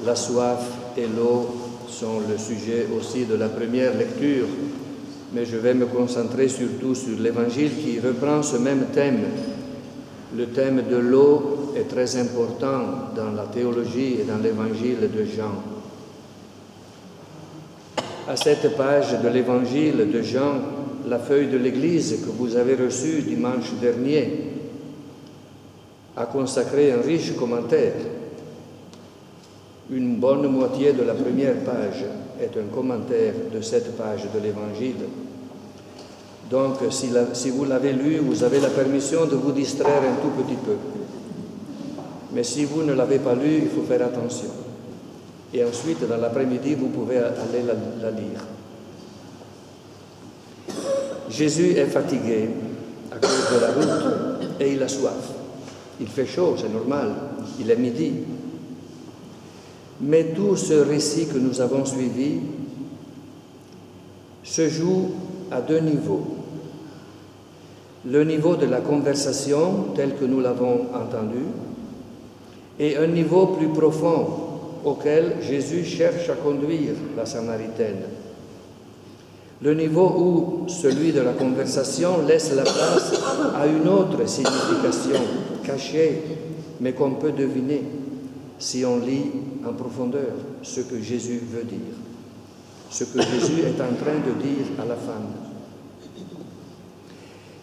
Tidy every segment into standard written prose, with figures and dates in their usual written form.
La soif et l'eau sont le sujet aussi de la première lecture, mais je vais me concentrer surtout sur l'Évangile qui reprend ce même thème. Le thème de l'eau est très important dans la théologie et dans l'Évangile de Jean. À cette page de l'Évangile de Jean, la feuille de l'Église que vous avez reçue dimanche dernier a consacré un riche commentaire. Une bonne moitié de la première page est un commentaire de cette page de l'Évangile. Donc, si vous l'avez lu, vous avez la permission de vous distraire un tout petit peu. Mais si vous ne l'avez pas lu, il faut faire attention. Et ensuite, dans l'après-midi, vous pouvez aller la lire. Jésus est fatigué à cause de la route et il a soif. Il fait chaud, c'est normal, il est midi. Mais tout ce récit que nous avons suivi se joue à deux niveaux. Le niveau de la conversation, tel que nous l'avons entendu, et un niveau plus profond auquel Jésus cherche à conduire la Samaritaine. Le niveau où celui de la conversation laisse la place à une autre signification cachée, mais qu'on peut deviner si on lit en profondeur ce que Jésus veut dire, ce que Jésus est en train de dire à la femme.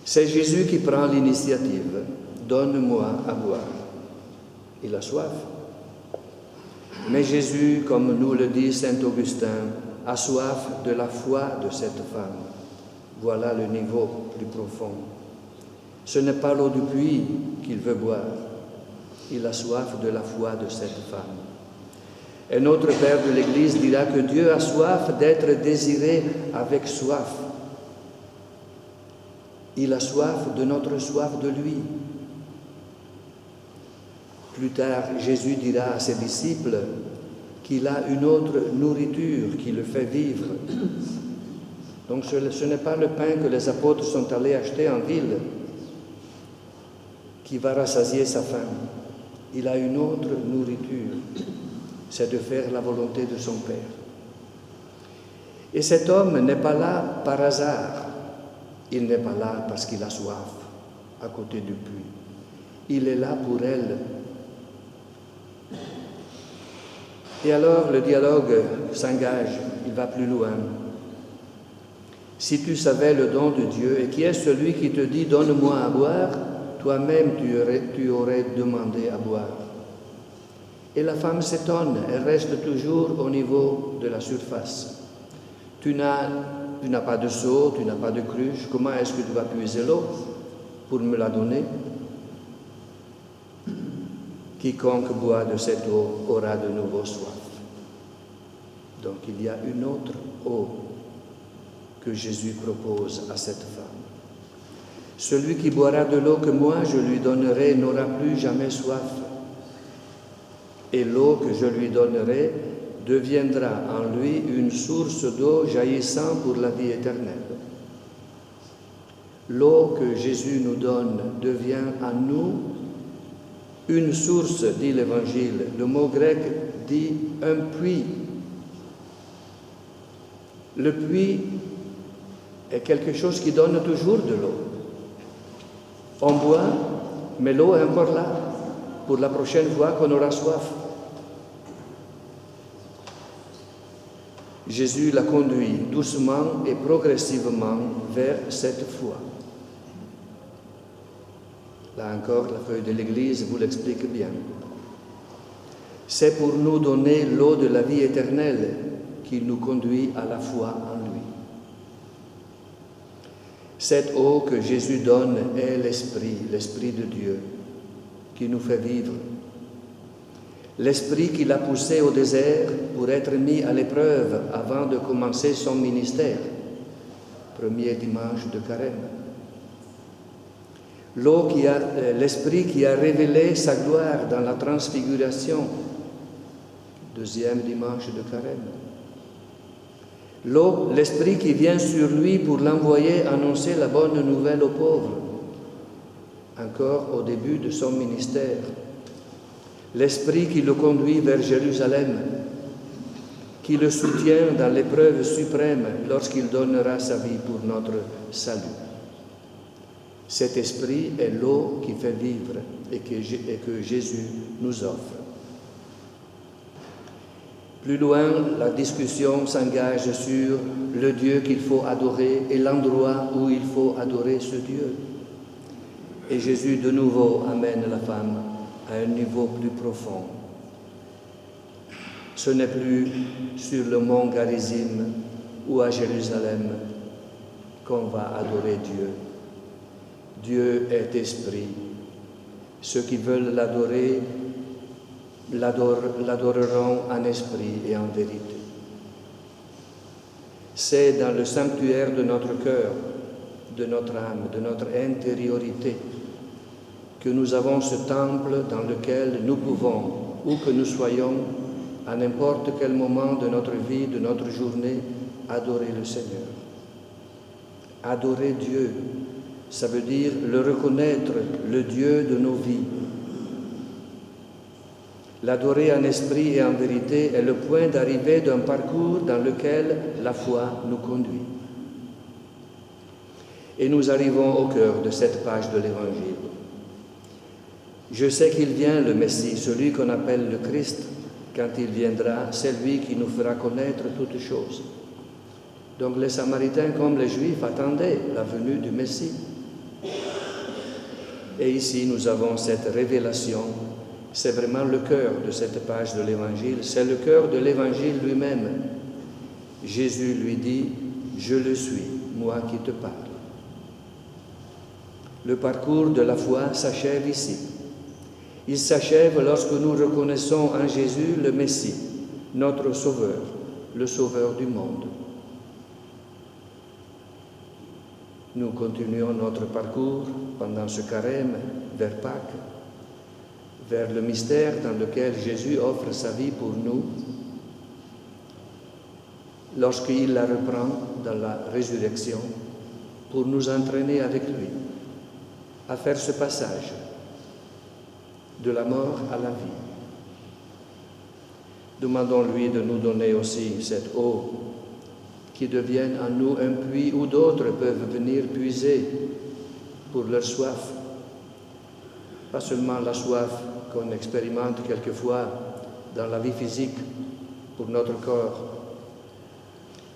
C'est Jésus qui prend l'initiative. Donne-moi à boire. Il a soif. Mais Jésus, comme nous le dit saint Augustin, a soif de la foi de cette femme. Voilà le niveau plus profond. Ce n'est pas l'eau du puits qu'il veut boire. Il a soif de la foi de cette femme. Et notre Père de l'Église dira que Dieu a soif d'être désiré avec soif. Il a soif de notre soif de lui. Plus tard, Jésus dira à ses disciples qu'il a une autre nourriture qui le fait vivre. Donc ce n'est pas le pain que les apôtres sont allés acheter en ville qui va rassasier sa faim. Il a une autre nourriture, c'est de faire la volonté de son Père. Et cet homme n'est pas là par hasard. Il n'est pas là parce qu'il a soif à côté du puits. Il est là pour elle. Et alors le dialogue s'engage, il va plus loin. Si tu savais le don de Dieu et qui est celui qui te dit « donne-moi à boire », toi-même tu aurais demandé à boire. Et la femme s'étonne, elle reste toujours au niveau de la surface. Tu n'as pas de seau, tu n'as pas de cruche, comment est-ce que tu vas puiser l'eau pour me la donner? Quiconque boit de cette eau aura de nouveau soif. Donc il y a une autre eau que Jésus propose à cette femme. Celui qui boira de l'eau que moi je lui donnerai n'aura plus jamais soif. Et l'eau que je lui donnerai deviendra en lui une source d'eau jaillissant pour la vie éternelle. L'eau que Jésus nous donne devient en nous une source, dit l'Évangile. Le mot grec dit un puits. Le puits est quelque chose qui donne toujours de l'eau. On boit, mais l'eau est encore là pour la prochaine fois qu'on aura soif. Jésus la conduit doucement et progressivement vers cette foi. Là encore, la feuille de l'Église vous l'explique bien. C'est pour nous donner l'eau de la vie éternelle qu'il nous conduit à la foi en lui. Cette eau que Jésus donne est l'Esprit de Dieu, qui nous fait vivre. L'Esprit qui l'a poussé au désert pour être mis à l'épreuve avant de commencer son ministère, premier dimanche de Carême. L'Esprit qui a révélé sa gloire dans la transfiguration, deuxième dimanche de Carême. L'Esprit qui vient sur lui pour l'envoyer annoncer la bonne nouvelle aux pauvres, encore au début de son ministère. l'Esprit qui le conduit vers Jérusalem, qui le soutient dans l'épreuve suprême lorsqu'il donnera sa vie pour notre salut. Cet Esprit est l'eau qui fait vivre et que Jésus nous offre. Plus loin, la discussion s'engage sur le Dieu qu'il faut adorer et l'endroit où il faut adorer ce Dieu. Et Jésus de nouveau amène la femme à un niveau plus profond. Ce n'est plus sur le mont Garizim ou à Jérusalem qu'on va adorer Dieu. Dieu est esprit. Ceux qui veulent l'adorer l'adoreront en esprit et en vérité. C'est dans le sanctuaire de notre cœur, de notre âme, de notre intériorité, que nous avons ce temple dans lequel nous pouvons, où que nous soyons, à n'importe quel moment de notre vie, de notre journée, adorer le Seigneur. Adorer Dieu, ça veut dire le reconnaître, le Dieu de nos vies. L'adorer en esprit et en vérité est le point d'arrivée d'un parcours dans lequel la foi nous conduit. Et nous arrivons au cœur de cette page de l'Évangile. Je sais qu'il vient, le Messie, celui qu'on appelle le Christ. Quand il viendra, c'est lui qui nous fera connaître toutes choses. Donc les Samaritains, comme les Juifs, attendaient la venue du Messie. Et ici, nous avons cette révélation. C'est vraiment le cœur de cette page de l'Évangile. C'est le cœur de l'Évangile lui-même. Jésus lui dit, « Je le suis, moi qui te parle. » Le parcours de la foi s'achève ici. Il s'achève lorsque nous reconnaissons en Jésus le Messie, notre Sauveur, le Sauveur du monde. Nous continuons notre parcours pendant ce carême vers Pâques, vers le mystère dans lequel Jésus offre sa vie pour nous, lorsqu'il la reprend dans la résurrection, pour nous entraîner avec lui à faire ce passage de la mort à la vie. Demandons-lui de nous donner aussi cette eau qui devienne en nous un puits où d'autres peuvent venir puiser pour leur soif. Pas seulement la soif qu'on expérimente quelquefois dans la vie physique pour notre corps,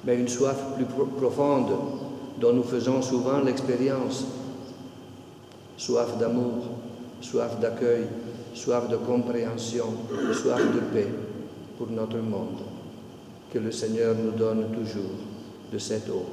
mais une soif plus profonde dont nous faisons souvent l'expérience. Soif d'amour, soif d'accueil, soif de compréhension, soif de paix pour notre monde. Que le Seigneur nous donne toujours de cette eau.